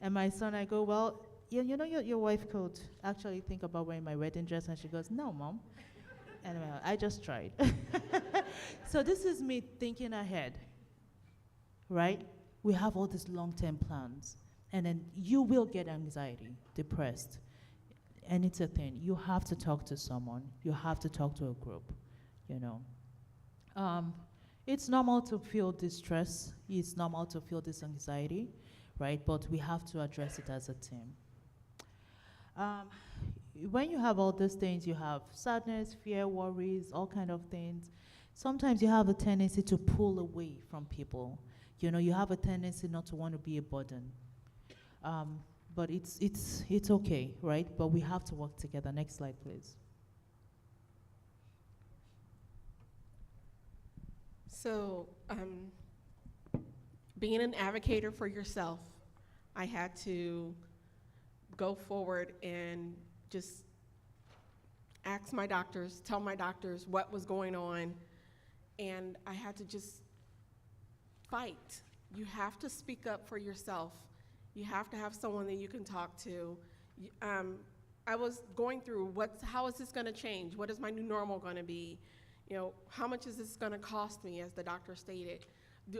And my son, I go, well, your wife could actually think about wearing my wedding dress. And she goes, no, Mom. And I just tried. So this is me thinking ahead, right? We have all these long-term plans. And then you will get anxiety, depressed. And it's a thing. You have to talk to someone. You have to talk to a group. It's normal to feel distress. It's normal to feel this anxiety, right? But we have to address it as a team. When you have all these things, you have sadness, fear, worries, all kind of things. Sometimes you have a tendency to pull away from people. You have a tendency not to want to be a burden. But it's okay, right? But we have to work together. Next slide, please. So, being an advocate for yourself, I had to go forward and just ask my doctors, tell my doctors what was going on, and I had to just fight. You have to speak up for yourself. You have to have someone that you can talk to. I was going through, how is this going to change? What is my new normal going to be? How much is this going to cost me, as the doctor stated?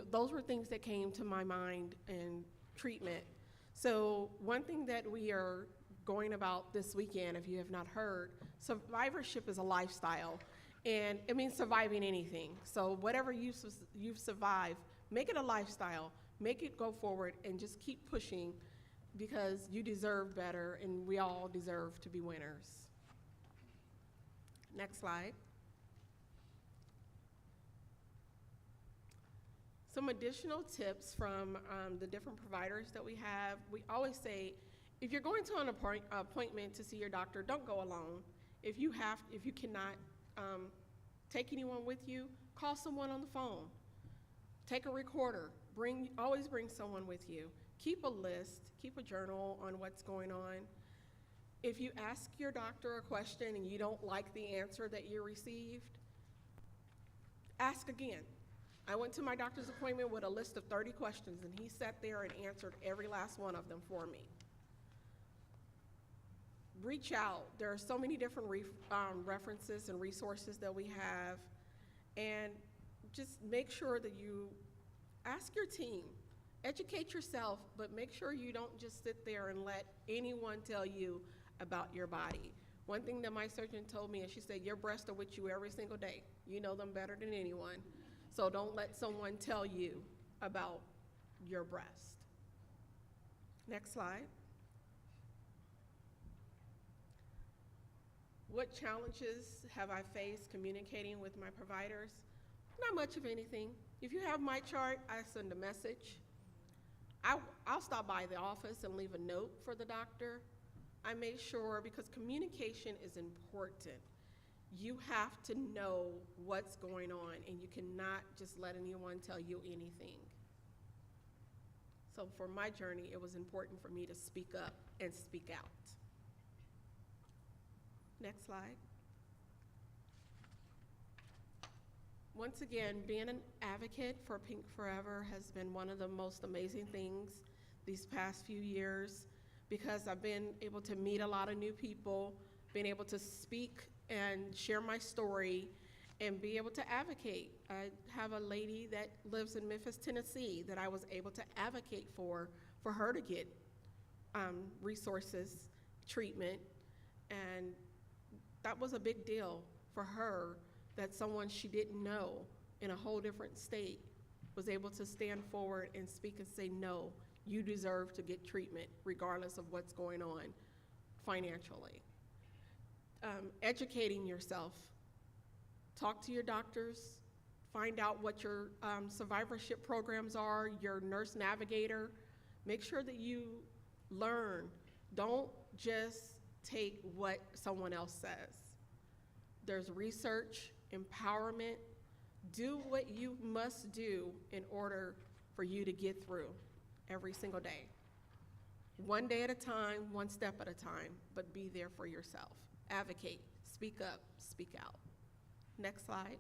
Those were things that came to my mind in treatment. So one thing that we are going about this weekend, if you have not heard, survivorship is a lifestyle, and it means surviving anything. So whatever you've survived, make it a lifestyle, make it go forward, and just keep pushing, because you deserve better, and we all deserve to be winners. Next slide. Some additional tips from the different providers that we have. We always say, if you're going to an appointment to see your doctor, don't go alone. If you cannot take anyone with you, call someone on the phone. Take a recorder. Always bring someone with you. Keep a list, keep a journal on what's going on. If you ask your doctor a question and you don't like the answer that you received, ask again. I went to my doctor's appointment with a list of 30 questions, and he sat there and answered every last one of them for me. Reach out. There are so many different references and resources that we have, and just make sure that you ask your team. Educate yourself, but make sure you don't just sit there and let anyone tell you about your body. One thing that my surgeon told me, and she said, your breasts are with you every single day. You know them better than anyone. So don't let someone tell you about your breast. Next slide. What challenges have I faced communicating with my providers? Not much of anything. If you have my chart, I send a message. I'll stop by the office and leave a note for the doctor. I make sure, because communication is important. You have to know what's going on, and you cannot just let anyone tell you anything. So for my journey, it was important for me to speak up and speak out. Next slide. Once again, being an advocate for Pink Forever has been one of the most amazing things these past few years, because I've been able to meet a lot of new people, been able to speak and share my story, and be able to advocate. I have a lady that lives in Memphis, Tennessee, that I was able to advocate for her to get resources, treatment, and that was a big deal for her, that someone she didn't know in a whole different state was able to stand forward and speak and say, no, you deserve to get treatment regardless of what's going on financially. Educating yourself. Talk to your doctors, find out what your survivorship programs are, your nurse navigator. Make sure that you learn. Don't just take what someone else says. There's research, empowerment. Do what you must do in order for you to get through every single day. One day at a time, one step at a time, but be there for yourself. Advocate, speak up, speak out. Next slide.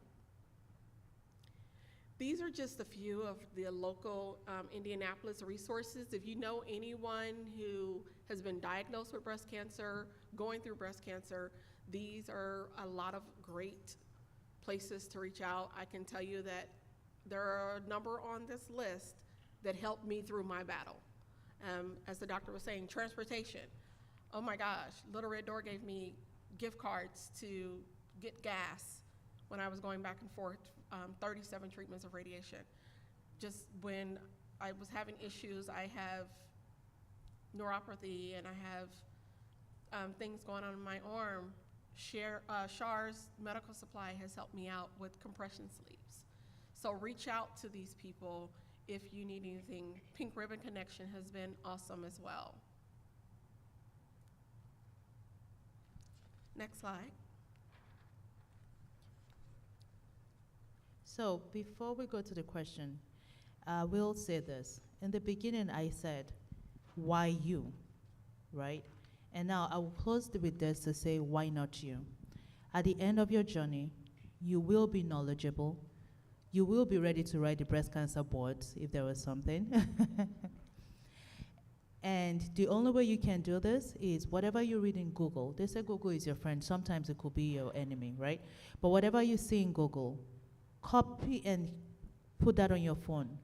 These are just a few of the local Indianapolis resources. If you know anyone who has been diagnosed with breast cancer, going through breast cancer, these are a lot of great places to reach out. I can tell you that there are a number on this list that helped me through my battle. As the doctor was saying, transportation. Oh my gosh, Little Red Door gave me gift cards to get gas when I was going back and forth, 37 treatments of radiation. Just when I was having issues, I have neuropathy and I have things going on in my arm. Char's Medical Supply has helped me out with compression sleeves. So reach out to these people if you need anything. Pink Ribbon Connection has been awesome as well. Next slide. So before we go to the question, I will say this. In the beginning, I said, why you, right? And now I will close with this to say, why not you? At the end of your journey, you will be knowledgeable. You will be ready to write the breast cancer boards if there was something. And the only way you can do this is whatever you read in Google. They say Google is your friend. Sometimes it could be your enemy, right? But whatever you see in Google, copy and put that on your phone,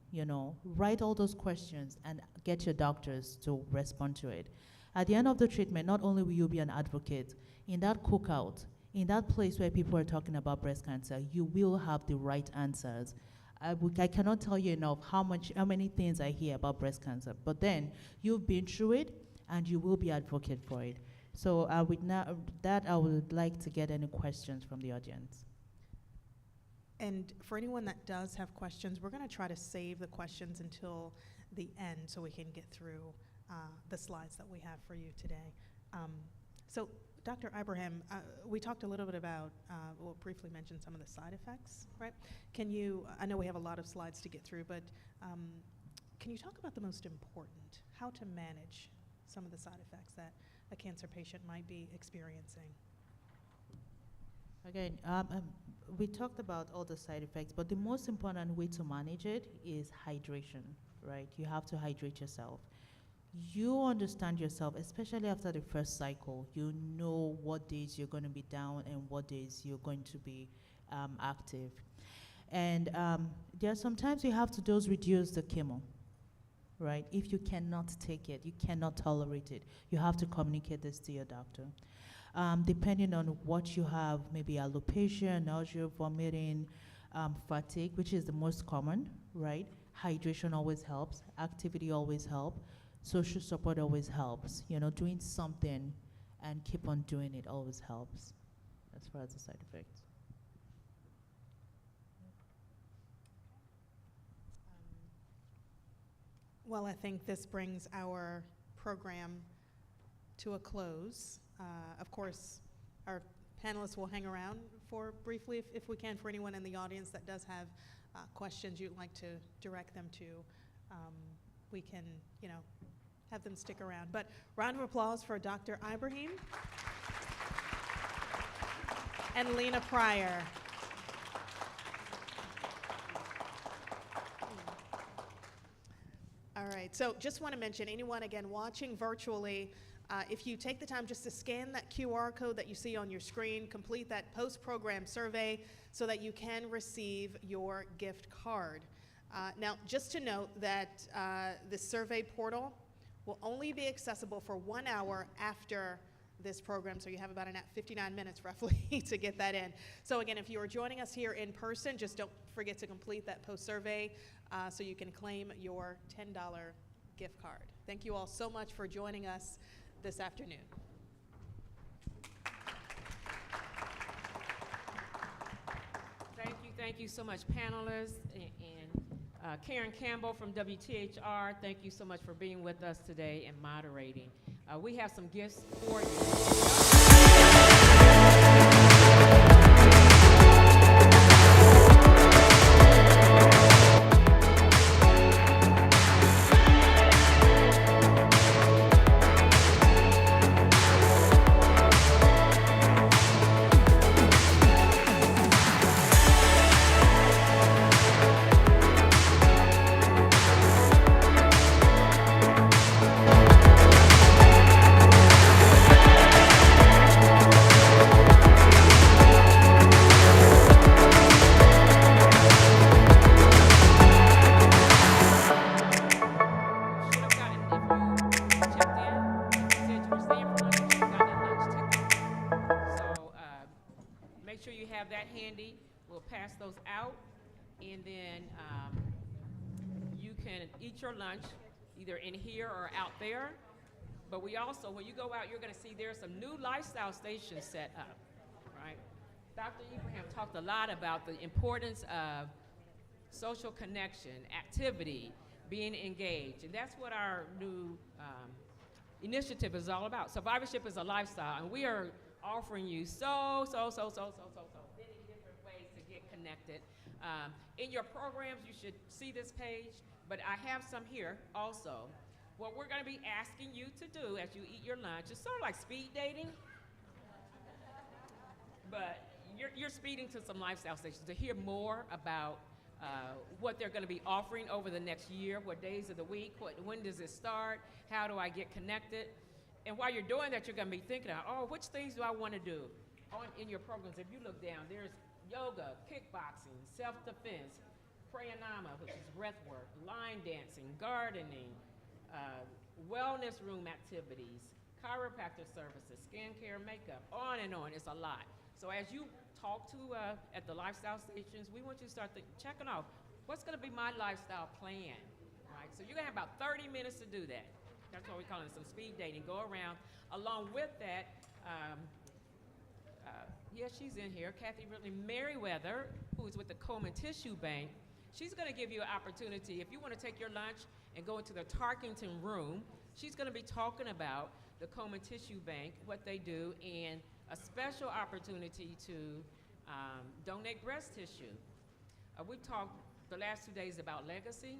write all those questions and get your doctors to respond to it. At the end of the treatment, not only will you be an advocate, in that cookout, in that place where people are talking about breast cancer, you will have the right answers. I cannot tell you enough how many things I hear about breast cancer, but then you've been through it and you will be advocate for it. So with that, I would like to get any questions from the audience. And for anyone that does have questions, we're going to try to save the questions until the end so we can get through the slides that we have for you today. So Dr. Ibrahim, we talked a little bit about, we'll briefly mention some of the side effects, right? Can you, I know we have a lot of slides to get through, but can you talk about the most important, how to manage some of the side effects that a cancer patient might be experiencing? Again, we talked about all the side effects, but the most important way to manage it is hydration, right? You have to hydrate yourself. You understand yourself, especially after the first cycle. You know what days you're going to be down and what days you're going to be active. And there are sometimes you have to dose reduce the chemo, right? If you cannot take it, you cannot tolerate it, you have to communicate this to your doctor. Depending on what you have, maybe alopecia, nausea, vomiting, fatigue, which is the most common, right? Hydration always helps, activity always helps. Social support always helps. Doing something and keep on doing it always helps. as far as the side effects. Well, I think this brings our program to a close. Of course, our panelists will hang around for briefly if we can, for anyone in the audience that does have questions you'd like to direct them to. We can, have them stick around. But round of applause for Dr. Ibrahim and Lena Pryor. All right, so just want to mention, anyone again watching virtually, if you take the time just to scan that QR code that you see on your screen, complete that post-program survey so that you can receive your gift card. Now, just to note that the survey portal will only be accessible for 1 hour after this program, so you have about 59 minutes roughly to get that in. So again, if you are joining us here in person, just don't forget to complete that post-survey so you can claim your $10 gift card. Thank you all so much for joining us this afternoon. Thank you so much, panelists, and Karen Campbell from WTHR. Thank you so much for being with us today and moderating. We have some gifts for you. And then you can eat your lunch either in here or out there. But we also, when you go out, you're going to see there's some new lifestyle stations set up, right? Dr. Ibrahim talked a lot about the importance of social connection, activity, being engaged. And that's what our new initiative is all about. Survivorship is a lifestyle, and we are offering you so many different ways to get connected. In your programs, you should see this page, but I have some here also. What we're going to be asking you to do as you eat your lunch is sort of like speed dating, but you're speeding to some lifestyle stations to hear more about what they're going to be offering over the next year, what days of the week, when does it start, how do I get connected. And while you're doing that, you're going to be thinking, which things do I want to do in your programs? If you look down, there's yoga, kickboxing, self-defense, pranayama, which is breath work, line dancing, gardening, wellness room activities, chiropractor services, skincare, makeup, on and on. It's a lot. So as you talk to at the lifestyle stations, we want you to start checking off what's going to be my lifestyle plan, right? So you're going to have about 30 minutes to do that. That's what we call it, some speed dating. Go around. Along with that, yes, she's in here, Kathy Ridley Merriweather, who is with the Coleman Tissue Bank. She's going to give you an opportunity, if you want to take your lunch and go into the Tarkington room, she's going to be talking about the Coleman Tissue Bank, what they do, and a special opportunity to donate breast tissue. We've talked the last 2 days about legacy.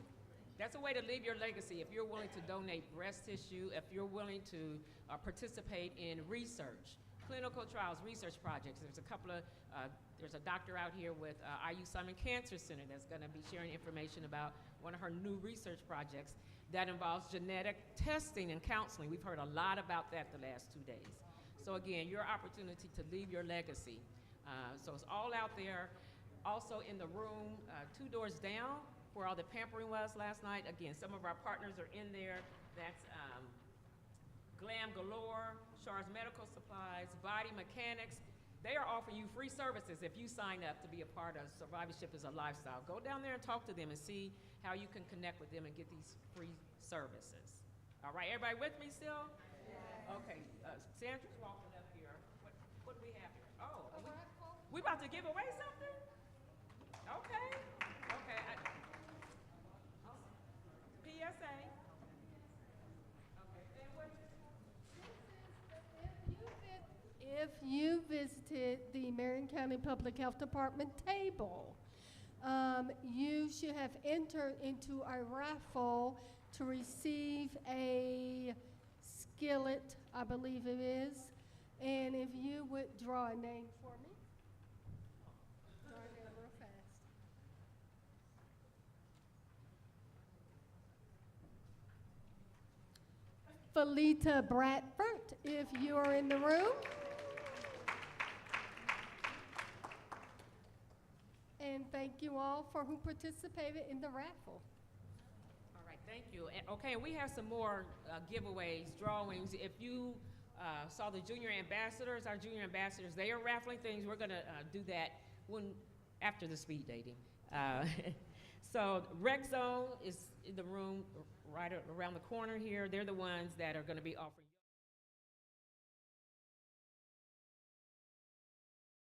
That's a way to leave your legacy if you're willing to donate breast tissue, if you're willing to participate in research. Clinical trials, research projects. There's a couple of, there's a doctor out here with IU Simon Cancer Center that's going to be sharing information about one of her new research projects that involves genetic testing and counseling. We've heard a lot about that the last 2 days. So again, your opportunity to leave your legacy. So it's all out there. Also in the room, 2 doors down, where all the pampering was last night. Again, some of our partners are in there. That's Glam Galore, Shar's Medical Supplies, Body Mechanics. They are offering you free services if you sign up to be a part of Survivorship is a Lifestyle. Go down there and talk to them and see how you can connect with them and get these free services. All right, everybody with me still? Yeah. Okay, Sandra's walking up here. What do we have here? Oh, we We about to give away something? Okay. Okay. PSA. If you visited the Marion County Public Health Department table, you should have entered into a raffle to receive a skillet, I believe it is. And if you would draw a name for me. Draw a name real fast. Felita Bradford, if you are in the room. And thank you all for who participated in the raffle. All right, thank you. And, okay, we have some more giveaways, drawings. If you saw the junior ambassadors, our junior ambassadors, they are raffling things. We're going to do that after the speed dating. So Rec Zone is in the room right around the corner here. They're the ones that are going to be offering